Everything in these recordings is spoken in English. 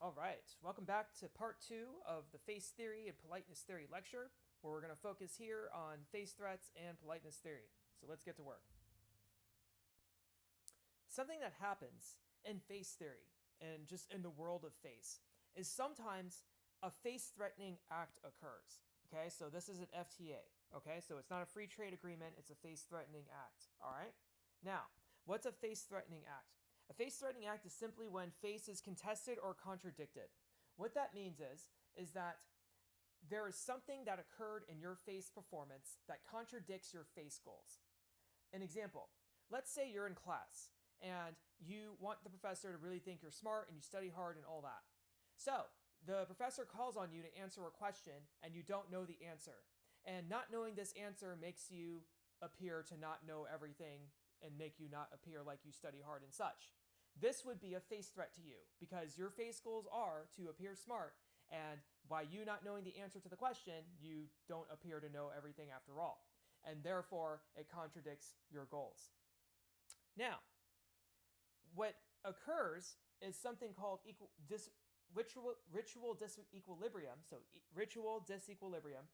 All right, welcome back to part two of the face theory and politeness theory lecture, where we're going to focus here on face threats and politeness theory. So let's get to work. Something that happens in face theory and just in the world of face is sometimes a face threatening act occurs. Okay, so this is an FTA. Okay, so it's not a free trade agreement, it's a face threatening act. All right, now, what's a face threatening act? A face threatening act is simply when face is contested or contradicted. What that means is that there is something that occurred in your face performance that contradicts your face goals. An example, let's say you're in class and you want the professor to really think you're smart and you study hard and all that. So the professor calls on you to answer a question and you don't know the answer. And not knowing this answer makes you appear to not know everything and make you not appear like you study hard and such. This would be a face threat to you because your face goals are to appear smart, and by you not knowing the answer to the question, you don't appear to know everything after all. And therefore, it contradicts your goals. Now, what occurs is something called ritual disequilibrium. So, ritual disequilibrium.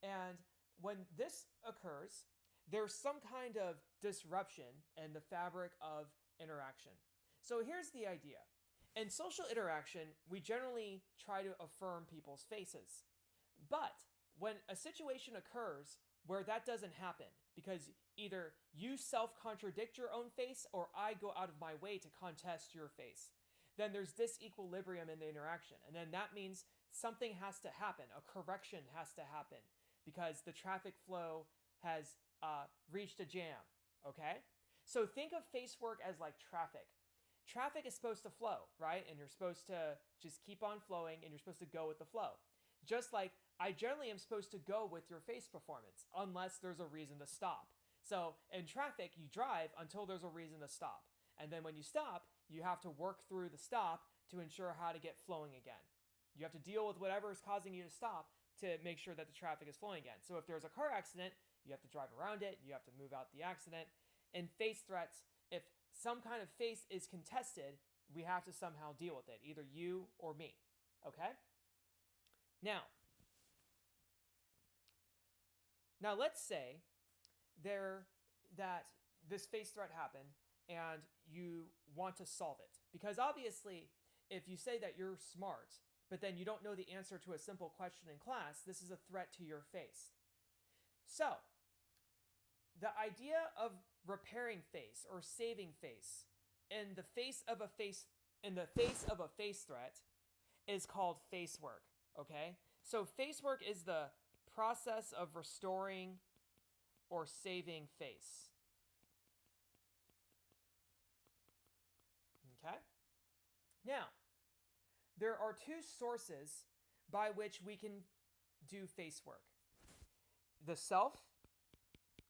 And when this occurs, there's some kind of disruption in the fabric of interaction. So here's the idea. In social interaction, we generally try to affirm people's faces. But when a situation occurs where that doesn't happen, because either you self-contradict your own face or I go out of my way to contest your face, then there's disequilibrium in the interaction. And then that means something has to happen, a correction has to happen, because the traffic flow has reached a jam, okay? So think of Facework as like traffic. Traffic is supposed to flow, right? And you're supposed to just keep on flowing and you're supposed to go with the flow. Just like I generally am supposed to go with your face performance unless there's a reason to stop. So in traffic, you drive until there's a reason to stop. And then when you stop, you have to work through the stop to ensure how to get flowing again. You have to deal with whatever is causing you to stop to make sure that the traffic is flowing again. So if there's a car accident, you have to drive around it, you have to move out the accident. In face threats, if some kind of face is contested, we have to somehow deal with it, either you or me, okay? Now let's say that this face threat happened and you want to solve it. Because obviously, if you say that you're smart, but then you don't know the answer to a simple question in class, this is a threat to your face. So, the idea of repairing face or saving face in the face of a face threat is called Facework, okay? So Facework is the process of restoring or saving face. Okay? Now, there are two sources by which we can do Facework. The self,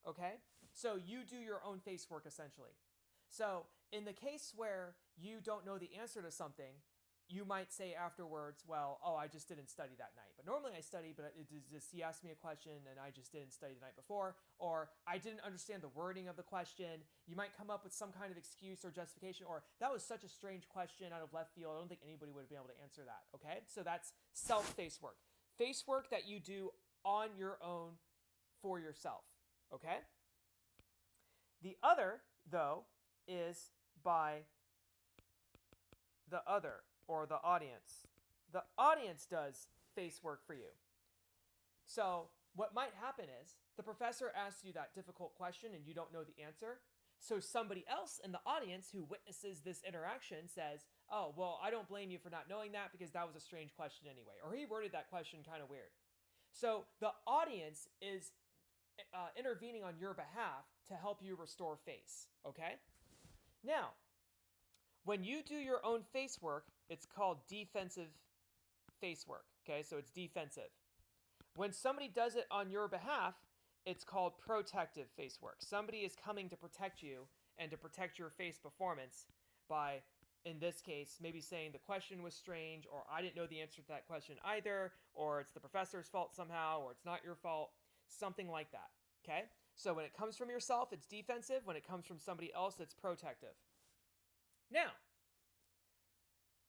okay? So you do your own face work essentially. So in the case where you don't know the answer to something, you might say afterwards, well, oh, I just didn't study that night. But normally I study, but he asked me a question and I just didn't study the night before. Or I didn't understand the wording of the question. You might come up with some kind of excuse or justification, or that was such a strange question out of left field. I don't think anybody would be able to answer that, okay? So that's self-face work. Face work that you do on your own for yourself, okay? The other, though, is by the other, or the audience. The audience does face work for you. So what might happen is the professor asks you that difficult question and you don't know the answer. So somebody else in the audience who witnesses this interaction says, oh, well, I don't blame you for not knowing that because that was a strange question anyway. Or he worded that question kind of weird. So the audience is intervening on your behalf to help you restore face, okay? Now, when you do your own face work, it's called defensive face work, okay? So it's defensive. When somebody does it on your behalf, it's called protective face work. Somebody is coming to protect you and to protect your face performance by, in this case, maybe saying the question was strange, or I didn't know the answer to that question either, or it's the professor's fault somehow, or it's not your fault. Something like that, okay? So when it comes from yourself, it's defensive. When it comes from somebody else, it's protective. Now,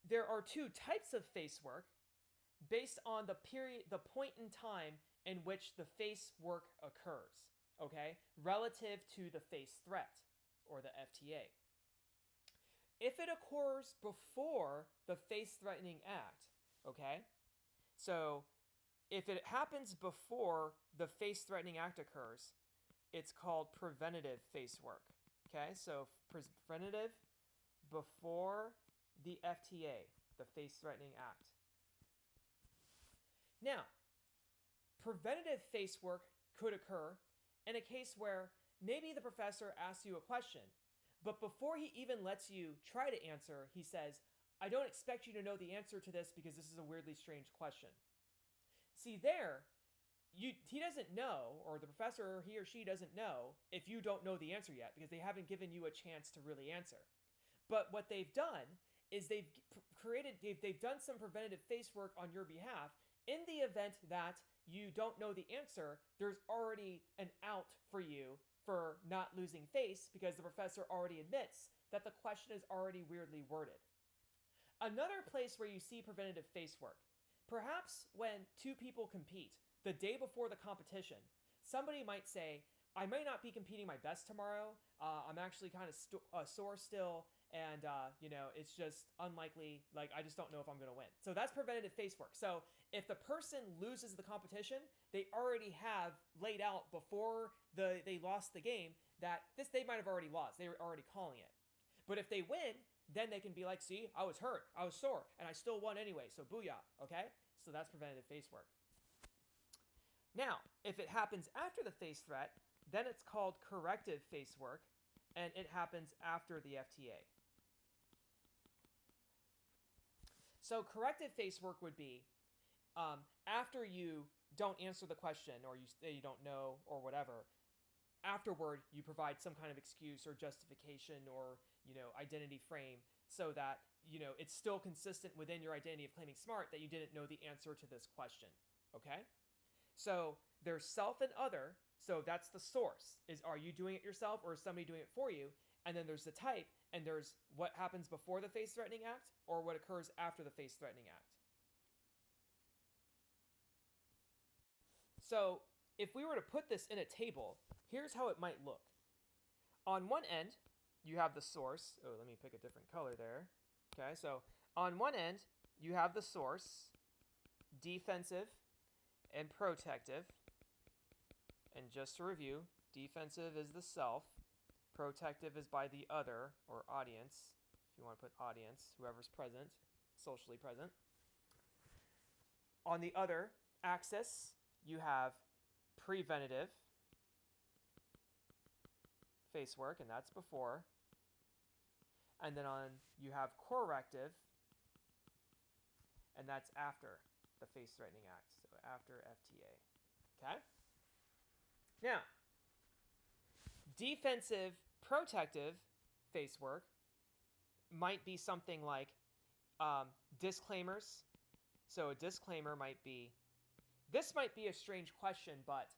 there are two types of face work based on the point in time in which the face work occurs, okay, relative to the face threat or the FTA. If it occurs before the face threatening act, okay, so if it happens before the face threatening act occurs, it's called preventative face work, okay, so preventative before the FTA, the face threatening act. Now, preventative face work could occur in a case where maybe the professor asks you a question, but before he even lets you try to answer, he says, I don't expect you to know the answer to this because this is a weirdly strange question. See, there, he doesn't know, or the professor, he or she doesn't know if you don't know the answer yet because they haven't given you a chance to really answer. But what they've done is they've done some preventative face work on your behalf. In the event that you don't know the answer, there's already an out for you for not losing face because the professor already admits that the question is already weirdly worded. Another place where you see preventative face work, perhaps when two people compete the day before the competition, somebody might say, I may not be competing my best tomorrow. I'm actually kind of sore still. And, it's just unlikely, I just don't know if I'm going to win. So that's preventative face work. So if the person loses the competition, they already have laid out before they lost the game that they might have already lost. They were already calling it. But if they win, then they can be like, see, I was hurt, I was sore, and I still won anyway. So booyah, okay? So that's preventative face work. Now, if it happens after the face threat, then it's called corrective face work, and it happens after the FTA. So corrective face work would be after you don't answer the question or you say you don't know or whatever, afterward you provide some kind of excuse or justification or, identity frame so that, it's still consistent within your identity of claiming smart that you didn't know the answer to this question, okay? So there's self and other, so that's the source. Are you doing it yourself or is somebody doing it for you? And then there's the type, and there's what happens before the face-threatening act or what occurs after the face-threatening act. So if we were to put this in a table, here's how it might look. On one end, you have the source. Oh, let me pick a different color there. Okay, so on one end, you have the source, defensive and protective. And just to review, defensive is the self. Protective is by the other, or audience, if you want to put audience, whoever's present, socially present. On the other axis, you have preventative face work, and that's before. And then you have corrective, and that's after the face threatening act, so after FTA. Okay? Now, defensive, protective face work might be something like disclaimers. So a disclaimer might be, this might be a strange question, but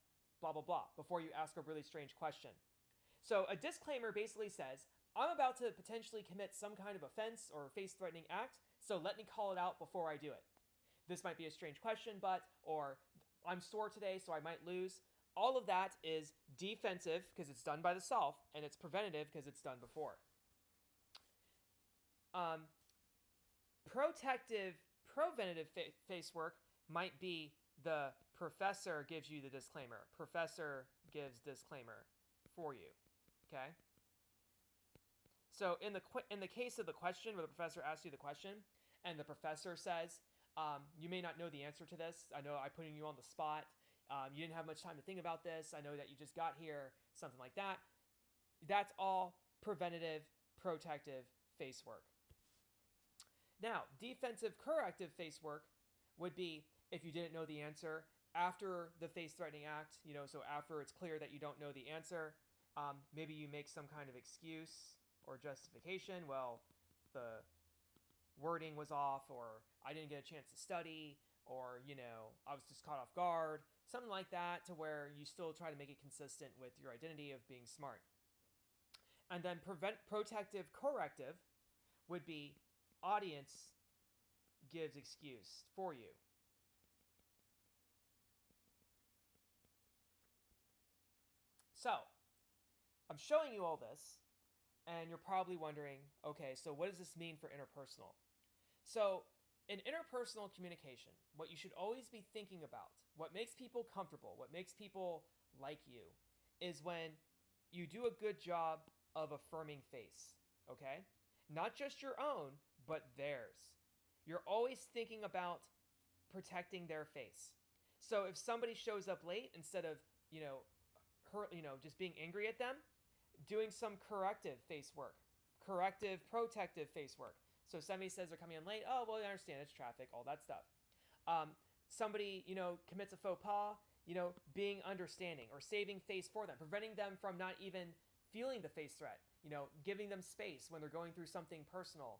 blah, blah, blah, before you ask a really strange question. So a disclaimer basically says, I'm about to potentially commit some kind of offense or face-threatening act, so let me call it out before I do it. This might be a strange question, but, or I'm sore today, so I might lose. All of that is defensive because it's done by the self, and it's preventative because it's done before. Preventative face work might be the professor gives you the disclaimer. Professor gives disclaimer for you. Okay? So in the case of the question where the professor asks you the question, and the professor says, you may not know the answer to this. I know I'm putting you on the spot. You didn't have much time to think about this. I know that you just got here, something like that. That's all preventative, protective face work. Now, defensive, corrective face work would be if you didn't know the answer after the face-threatening act, so after it's clear that you don't know the answer, maybe you make some kind of excuse or justification. Well, the wording was off, or I didn't get a chance to study, or, I was just caught off guard, something like that, to where you still try to make it consistent with your identity of being smart. And then protective corrective would be audience gives excuse for you. So, I'm showing you all this, and you're probably wondering, okay, so what does this mean for interpersonal? So, in interpersonal communication, what you should always be thinking about, what makes people comfortable, what makes people like you, is when you do a good job of affirming face, okay? Not just your own, but theirs. You're always thinking about protecting their face. So if somebody shows up late, instead of, just being angry at them, doing some corrective face work, corrective, protective face work. So somebody says they're coming in late. Oh, well, I understand. It's traffic, all that stuff. Somebody, commits a faux pas, being understanding or saving face for them, preventing them from not even feeling the face threat, giving them space when they're going through something personal,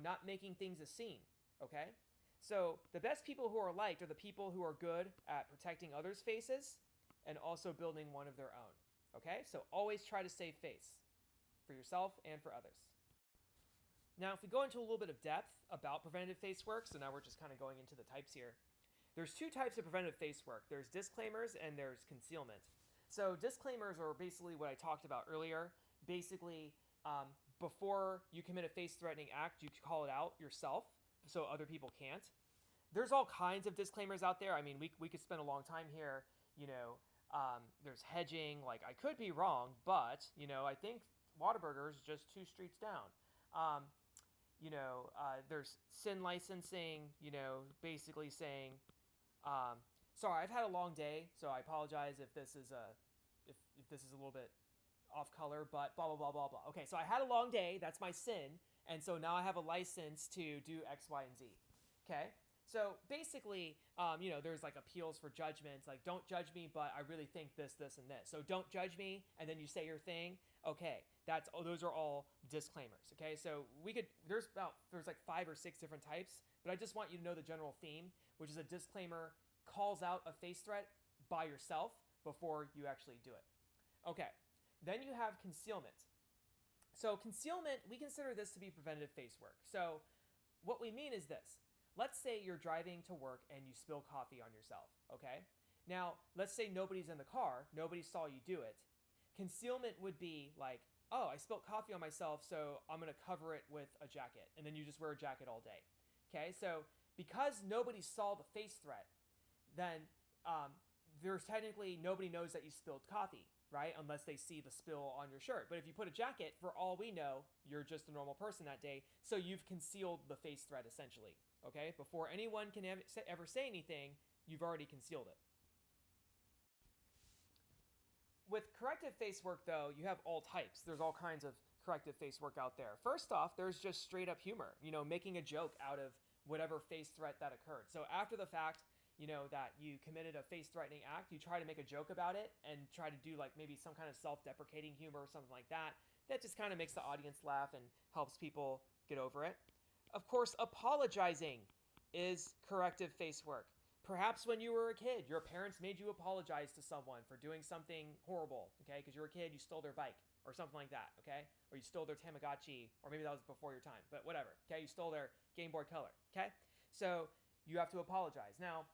not making things a scene, okay? So the best people who are liked are the people who are good at protecting others' faces and also building one of their own, okay? So always try to save face for yourself and for others. Now, if we go into a little bit of depth about preventative face work, so now we're just kind of going into the types here. There's two types of preventative face work. There's disclaimers and there's concealment. So disclaimers are basically what I talked about earlier. Basically, before you commit a face-threatening act, you call it out yourself so other people can't. There's all kinds of disclaimers out there. I mean, we could spend a long time here. There's hedging. Like, I could be wrong, but, I think Whataburger's just 2 streets down. There's sin licensing, basically saying, sorry, I've had a long day, so I apologize if this is a little bit off color, but blah, blah, blah, blah, blah. Okay, so I had a long day, that's my sin, and so now I have a license to do X, Y, and Z. Okay, so basically, there's like appeals for judgments, like don't judge me, but I really think this, and this. So don't judge me, and then you say your thing. Okay, those are all disclaimers. Okay, so there's like 5 or 6 different types, but I just want you to know the general theme, which is a disclaimer calls out a face threat by yourself before you actually do it. Okay, then you have concealment. So concealment, we consider this to be preventative face work. So what we mean is this. Let's say you're driving to work and you spill coffee on yourself, okay? Now, let's say nobody's in the car, nobody saw you do it. Concealment would be like, oh, I spilled coffee on myself, so I'm going to cover it with a jacket. And then you just wear a jacket all day. Okay, so because nobody saw the face threat, then there's technically nobody knows that you spilled coffee, right? Unless they see the spill on your shirt. But if you put a jacket, for all we know, you're just a normal person that day. So you've concealed the face threat essentially. Okay, before anyone can ever say anything, you've already concealed it. With corrective face work, though, you have all types. There's all kinds of corrective face work out there. First off, there's just straight up humor, making a joke out of whatever face threat that occurred. So after the fact, that you committed a face-threatening act, you try to make a joke about it and try to do like maybe some kind of self-deprecating humor or something like that. That just kind of makes the audience laugh and helps people get over it. Of course, apologizing is corrective face work. Perhaps when you were a kid, your parents made you apologize to someone for doing something horrible, okay? Because you were a kid, you stole their bike or something like that, okay? Or you stole their Tamagotchi, or maybe that was before your time, but whatever, okay? You stole their Game Boy Color, okay? So you have to apologize. Now,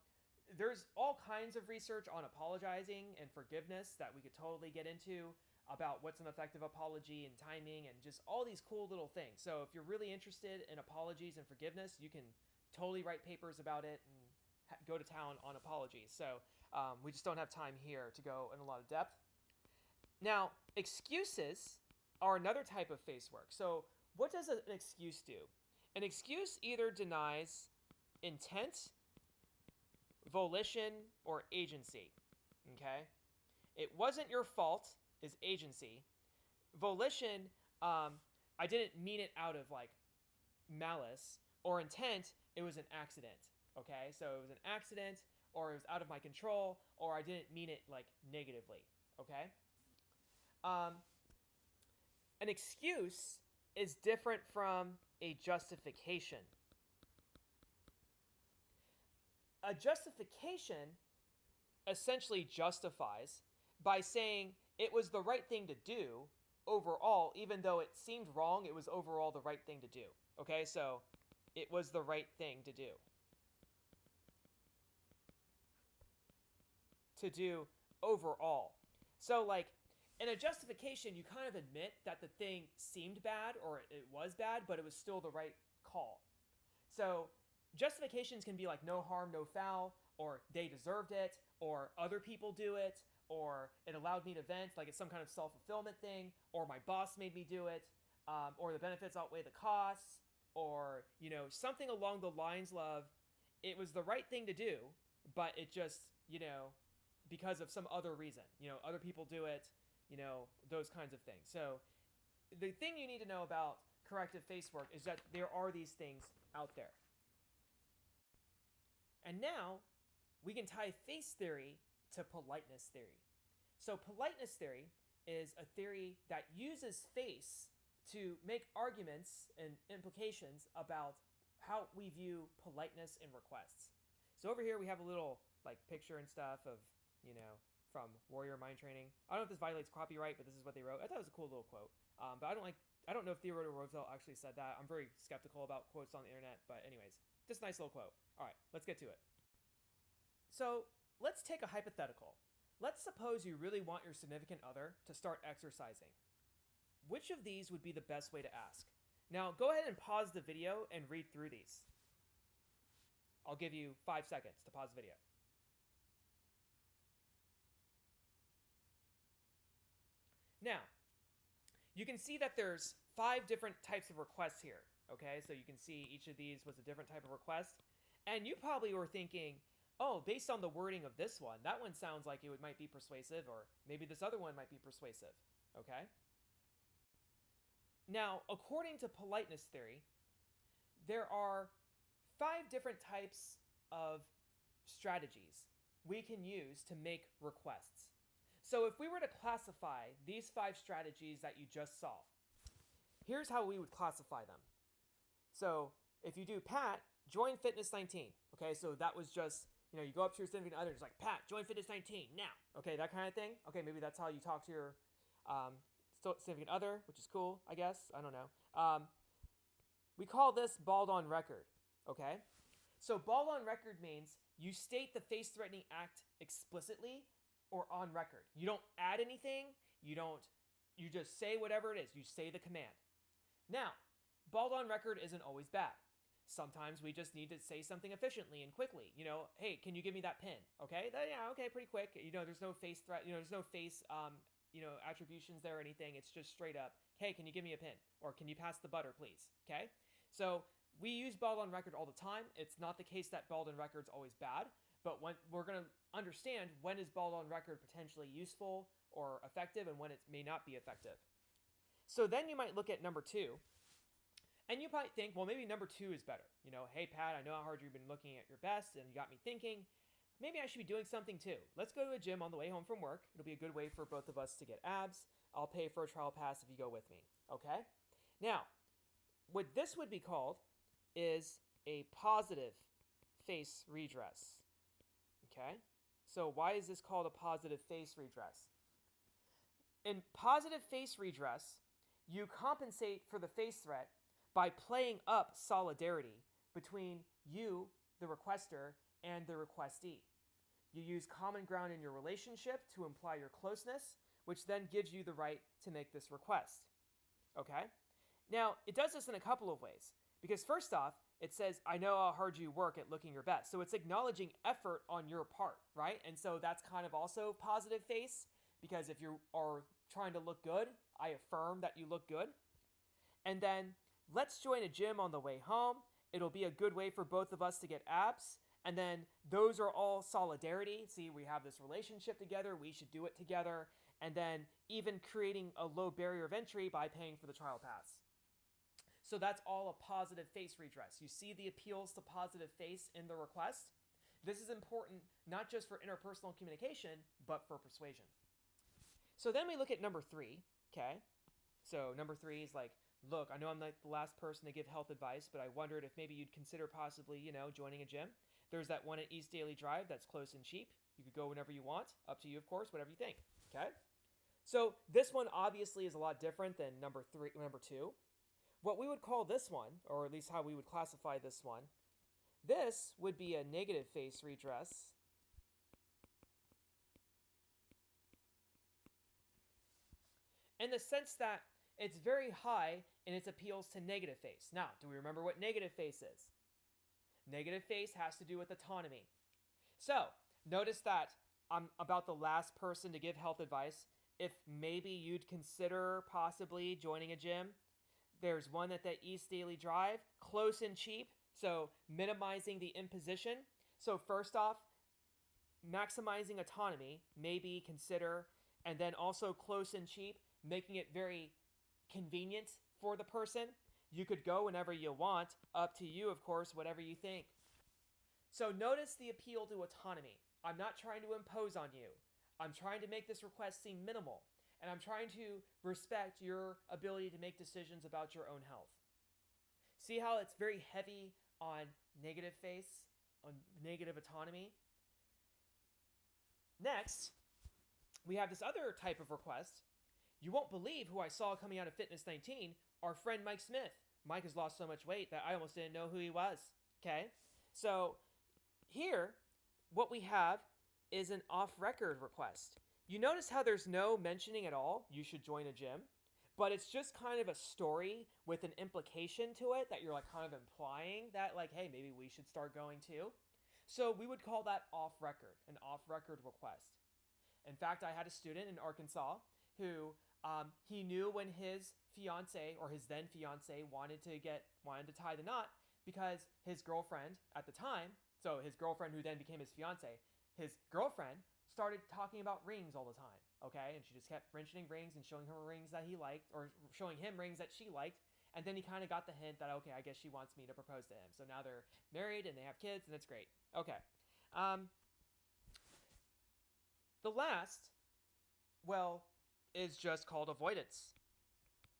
there's all kinds of research on apologizing and forgiveness that we could totally get into about what's an effective apology and timing and just all these cool little things. So if you're really interested in apologies and forgiveness, you can totally write papers about it and go to town on apologies. So we just don't have time here to go in a lot of depth. Now, excuses are another type of face work. So what does an excuse do? An excuse either denies intent, volition, or agency. Okay? It wasn't your fault is agency. Volition, I didn't mean it out of like malice. Or intent, it was an accident. Okay? So it was an accident, or it was out of my control, or I didn't mean it like negatively. Okay? An excuse is different from a justification. A justification essentially justifies by saying it was the right thing to do overall, even though it seemed wrong, it was overall the right thing to do. Okay, so it was the right thing to do. To do overall. So, like, in a justification, you kind of admit that the thing seemed bad or it was bad, but it was still the right call. So, justifications can be like no harm, no foul, or they deserved it, or other people do it, or it allowed me to vent, like it's some kind of self-fulfillment thing, or my boss made me do it, or the benefits outweigh the costs, or, you know, something along the lines of it was the right thing to do, but it just, you know, because of some other reason, you know, other people do it, you know, those kinds of things. So the thing you need to know about corrective face work is that there are these things out there. And now we can tie face theory to politeness theory. So politeness theory is a theory that uses face to make arguments and implications about how we view politeness in requests. So over here we have a little like picture and stuff of, you know, from Warrior Mind Training. I don't know if this violates copyright, but this is what they wrote. I thought it was a cool little quote. But I don't know if Theodore Roosevelt actually said that. I'm very skeptical about quotes on the internet, but anyways, just a nice little quote. All right, let's get to it. So let's take a hypothetical. Let's suppose you really want your significant other to start exercising. Which of these would be the best way to ask? Now go ahead and pause the video and read through these. I'll give you 5 seconds to pause the video. Now, you can see that there's 5 different types of requests here, okay? So you can see each of these was a different type of request. And you probably were thinking, oh, based on the wording of this one, that one sounds like it might be persuasive, or maybe this other one might be persuasive, okay? Now, according to politeness theory, there are 5 different types of strategies we can use to make requests. So if we were to classify these 5 strategies that you just saw, here's how we would classify them. So if you do Pat, join Fitness 19. Okay, so that was just, you know, you go up to your significant other, just like, Pat, join Fitness 19 now. Okay, that kind of thing. Okay, maybe that's how you talk to your significant other, which is cool, I guess. I don't know. We call this bald on record. Okay, so bald on record means you state the face-threatening act explicitly or on record. You don't add anything. You just say whatever it is. You say the command. Now, bald on record isn't always bad. Sometimes we just need to say something efficiently and quickly. You know, hey, can you give me that pin? Okay, yeah, okay, pretty quick. You know, there's no face threat. You know, there's no face, attributions there or anything. It's just straight up, hey, can you give me a pin? Or can you pass the butter, please? Okay, so we use bald on record all the time. It's not the case that bald on record's always bad. But when we're going to understand when is bald on record potentially useful or effective and when it may not be effective. So then you might look at number 2, and you might think, well, maybe number 2 is better. You know, hey, Pat, I know how hard you've been looking at your best, and you got me thinking, maybe I should be doing something too. Let's go to a gym on the way home from work. It'll be a good way for both of us to get abs. I'll pay for a trial pass if you go with me. Okay? Now, what this would be called is a positive face redress. Okay, so why is this called a positive face redress? In positive face redress, you compensate for the face threat by playing up solidarity between you, the requester, and the requestee. You use common ground in your relationship to imply your closeness, which then gives you the right to make this request. Okay? Now, it does this in a couple of ways. Because first off, it says, I know how hard you work at looking your best. So it's acknowledging effort on your part, right? And so that's kind of also positive face, because if you are trying to look good, I affirm that you look good. And then let's join a gym on the way home. It'll be a good way for both of us to get abs. And then those are all solidarity. See, we have this relationship together. We should do it together. And then even creating a low barrier of entry by paying for the trial pass. So that's all a positive face redress. You see the appeals to positive face in the request. This is important not just for interpersonal communication, but for persuasion. So then we look at number 3, okay? So number 3 is like, look, I know I'm like the last person to give health advice, but I wondered if maybe you'd consider possibly, you know, joining a gym. There's that one at East Daily Drive that's close and cheap. You could go whenever you want. Up to you, of course, whatever you think, okay? So this one obviously is a lot different than number 2. what we would call this one, or at least how we would classify this one, this would be a negative face redress. In the sense that it's very high in its appeals to negative face. Now, do we remember what negative face is? Negative face has to do with autonomy. So, notice that I'm about the last person to give health advice. If maybe you'd consider possibly joining a gym, there's one at the East Daily Drive, close and cheap, so minimizing the imposition. So first off, maximizing autonomy, maybe consider, and then also close and cheap, making it very convenient for the person. You could go whenever you want, up to you, of course, whatever you think. So notice the appeal to autonomy. I'm not trying to impose on you. I'm trying to make this request seem minimal, and I'm trying to respect your ability to make decisions about your own health. See how it's very heavy on negative face, on negative autonomy? Next, we have this other type of request. You won't believe who I saw coming out of Fitness 19, our friend Mike Smith. Mike has lost so much weight that I almost didn't know who he was. Okay? So here, what we have is an off-record request. You notice how there's no mentioning at all, you should join a gym, but it's just kind of a story with an implication to it that you're like kind of implying that like, hey, maybe we should start going too. So we would call that off-record, an off-record request. In fact, I had a student in Arkansas who he knew when his fiance or his then fiance wanted to tie the knot because his girlfriend at the time, so his girlfriend who then became his fiance, his girlfriend started talking about rings all the time, okay? And she just kept mentioning rings and showing him rings that he liked, or showing him rings that she liked. And then he kind of got the hint that, okay, I guess she wants me to propose to him. So now they're married and they have kids, and it's great. Okay. The last, well, is just called avoidance.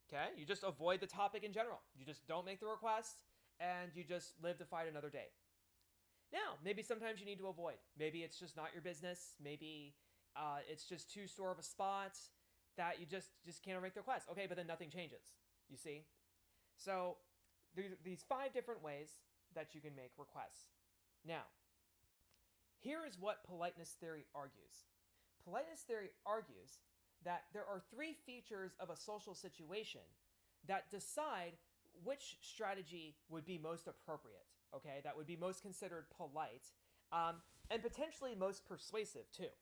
Okay? You just avoid the topic in general. You just don't make the request, and you just live to fight another day. Now, maybe sometimes you need to avoid. Maybe it's just not your business. Maybe it's just too sore of a spot that you just can't make the request. Okay, but then nothing changes. You see? So there's these 5 different ways that you can make requests. Now, here is what politeness theory argues. Politeness theory argues that there are 3 features of a social situation that decide which strategy would be most appropriate, okay? That would be most considered polite, and potentially most persuasive too.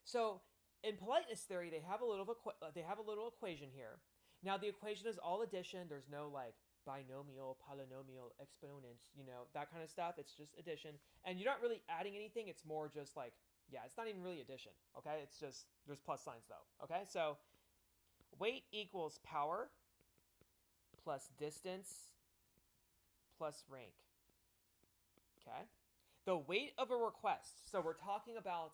So in politeness theory, they have a little equation here. Now the equation is all addition. There's no like binomial, polynomial, exponents, that kind of stuff. It's just addition, and you're not really adding anything. It's more just like, yeah, it's not even really addition, okay? It's just, there's plus signs though, okay? So weight equals power plus distance plus rank, okay? The weight of a request. So we're talking about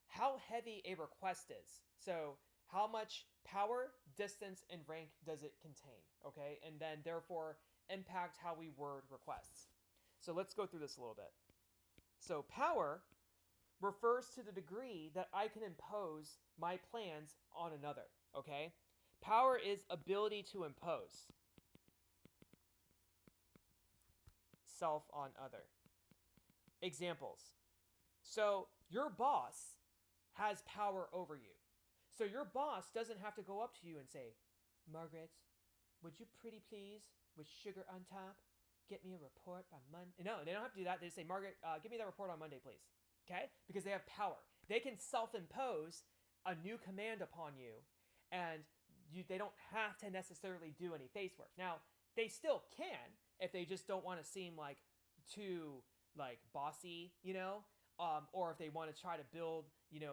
how heavy a request is. So how much power, distance, and rank does it contain, okay? And then therefore impact how we word requests. So let's go through this a little bit. So power refers to the degree that I can impose my plans on another, okay? Power is ability to impose self on other. Examples. So your boss has power over you. So your boss doesn't have to go up to you and say, Margaret, would you pretty please, with sugar on top, get me a report by Monday? No, they don't have to do that. They just say, Margaret, give me that report on Monday, please. Okay? Because they have power. They can self-impose a new command upon you, and they don't have to necessarily do any face work. Now, they still can if they just don't want to seem like too like bossy, or if they want to try to build,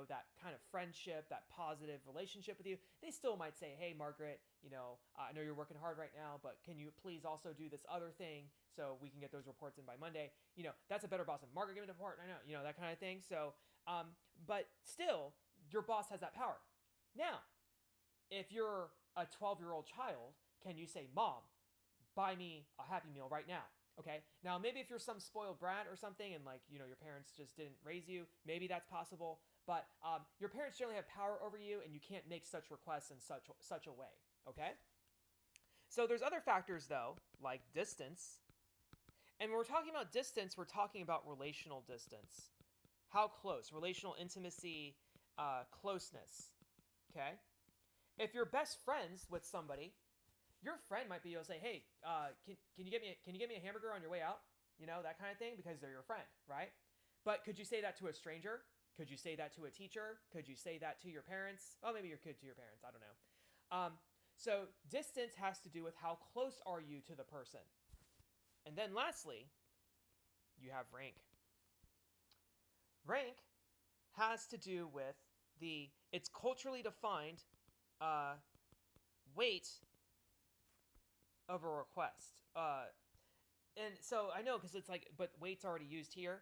that kind of friendship, that positive relationship with you. They still might say, hey, Margaret, I know you're working hard right now, but can you please also do this other thing so we can get those reports in by Monday? That's a better boss than Margaret, give me the report. I know, that kind of thing. So, but still, your boss has that power. Now, if you're a 12-year-old child, can you say, Mom, buy me a Happy Meal right now? Okay. Now, maybe if you're some spoiled brat or something and your parents just didn't raise you, maybe that's possible. But your parents generally have power over you, and you can't make such requests in such a way. Okay. So there's other factors, though, like distance. And when we're talking about distance, we're talking about relational distance. How close? Relational intimacy, closeness. Okay? If you're best friends with somebody, your friend might be able to say, "Hey, can you get me a hamburger on your way out?" You know, that kind of thing, because they're your friend, right? But could you say that to a stranger? Could you say that to a teacher? Could you say that to your parents? Well, maybe you could to your parents. I don't know. So distance has to do with how close are you to the person. And then lastly, you have rank. Rank has to do with it's culturally defined weight of a request. And so I know, because it's like, but weight's already used here.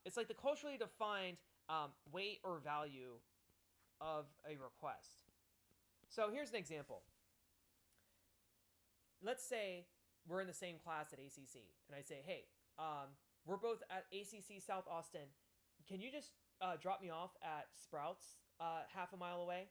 It's like the culturally defined weight or value of a request. So here's an example. Let's say we're in the same class at ACC, and I say, "Hey, we're both at ACC South Austin. Can you just drop me off at Sprouts half a mile away?"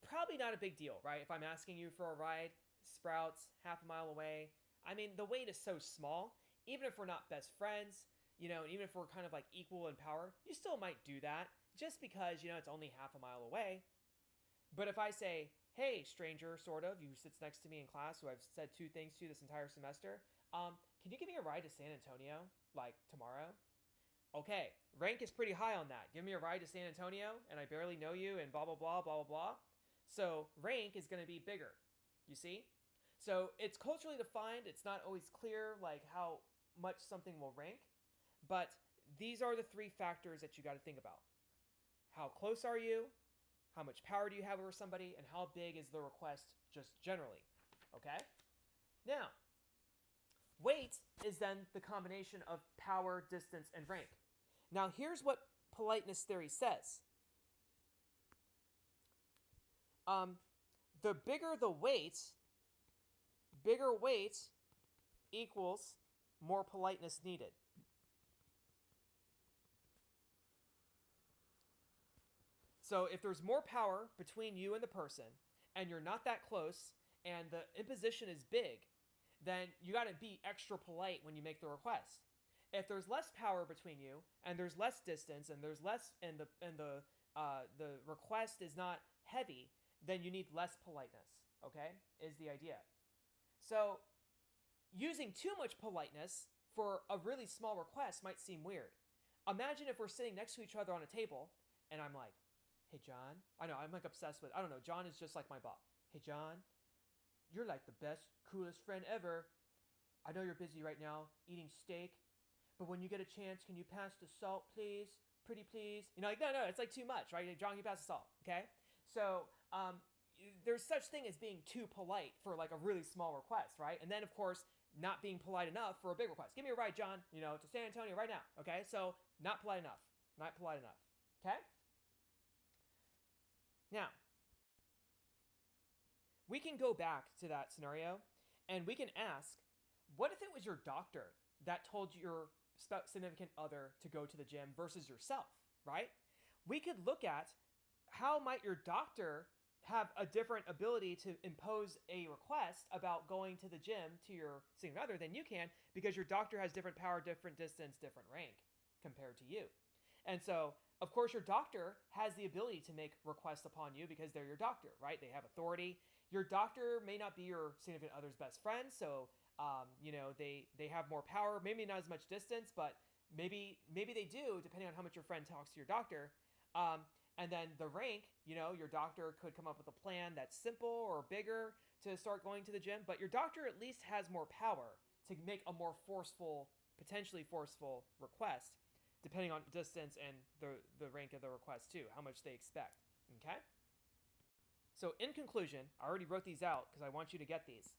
Probably not a big deal, right? If I'm asking you for a ride, Sprouts half a mile away. I mean, the weight is so small. Even if we're not best friends, you know, and even if we're kind of like equal in power, you still might do that just because, you know, it's only half a mile away. But if I say, "Hey, stranger, sort of, who sits next to me in class, who I've said two things to this entire semester, can you give me a ride to San Antonio, like tomorrow?" Okay, rank is pretty high on that. Give me a ride to San Antonio, and I barely know you, and blah, blah, blah, blah, blah, blah. So rank is going to be bigger, you see? So it's culturally defined. It's not always clear, like, how much something will rank. But these are the three factors that you got to think about. How close are you? How much power do you have over somebody? And how big is the request just generally? Okay? Now, weight is then the combination of power, distance, and rank. Now, here's what politeness theory says. The bigger the weight, bigger weight equals more politeness needed. So if there's more power between you and the person, and you're not that close, and the imposition is big, then you got to be extra polite when you make the request. If there's less power between you, and there's less distance, and there's less, and the request is not heavy, then you need less politeness. Okay, is the idea. So using too much politeness for a really small request might seem weird. Imagine if we're sitting next to each other on a table, and I'm like, "Hey, John," I know, I'm like obsessed with, I don't know, John is just like my boss. "Hey, John, you're like the best, coolest friend ever. I know you're busy right now eating steak, but when you get a chance, can you pass the salt, please? Pretty please." You know, like, no, it's like too much, right? "John, can you pass the salt?" Okay? So, there's such thing as being too polite for like a really small request, right? And then, of course, not being polite enough for a big request. "Give me a ride, John, you know, to San Antonio right now." Okay? So, not polite enough. Not polite enough. Okay? Now, we can go back to that scenario and we can ask, what if it was your doctor that told your significant other to go to the gym versus yourself, right? We could look at how might your doctor have a different ability to impose a request about going to the gym to your significant other than you can, because your doctor has different power, different distance, different rank compared to you. And so, of course, your doctor has the ability to make requests upon you because they're your doctor, right? They have authority. Your doctor may not be your significant other's best friend, so you know, they have more power, maybe not as much distance, but maybe they do, depending on how much your friend talks to your doctor. And then the rank, you know, your doctor could come up with a plan that's simple or bigger to start going to the gym, but your doctor at least has more power to make a more forceful, potentially forceful request, depending on distance and the rank of the request too, how much they expect. Okay? So in conclusion, I already wrote these out because I want you to get these.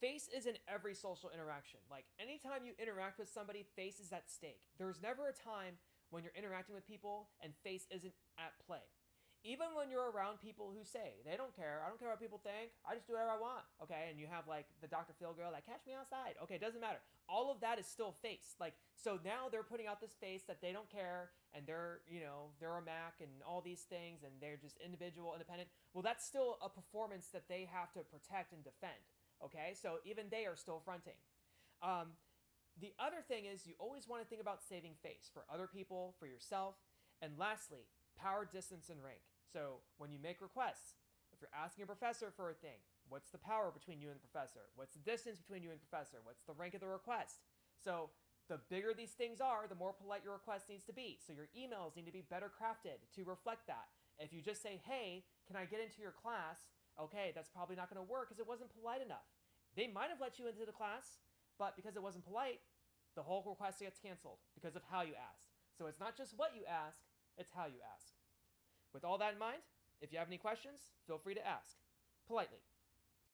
Face is in every social interaction. Like, anytime you interact with somebody, face is at stake. There's never a time when you're interacting with people and face isn't at play. Even when you're around people who say, "They don't care, I don't care what people think, I just do whatever I want," okay? And you have like the Dr. Phil girl, like, "Catch me outside." Okay, it doesn't matter. All of that is still face. Like, so now they're putting out this face that they don't care, and they're, you know, they're a Mac and all these things, and they're just individual, independent. Well, that's still a performance that they have to protect and defend. Okay, so even they are still fronting. The other thing is you always want to think about saving face for other people, for yourself. And lastly, power, distance, and rank. So when you make requests, if you're asking a professor for a thing, what's the power between you and the professor? What's the distance between you and the professor? What's the rank of the request? So the bigger these things are, the more polite your request needs to be. So your emails need to be better crafted to reflect that. If you just say, hey, can I get into your class? Okay, that's probably not going to work because it wasn't polite enough. They might have let you into the class, but because it wasn't polite, the whole request gets canceled because of how you asked. So it's not just what you ask, it's how you ask. With all that in mind, if you have any questions, feel free to ask politely.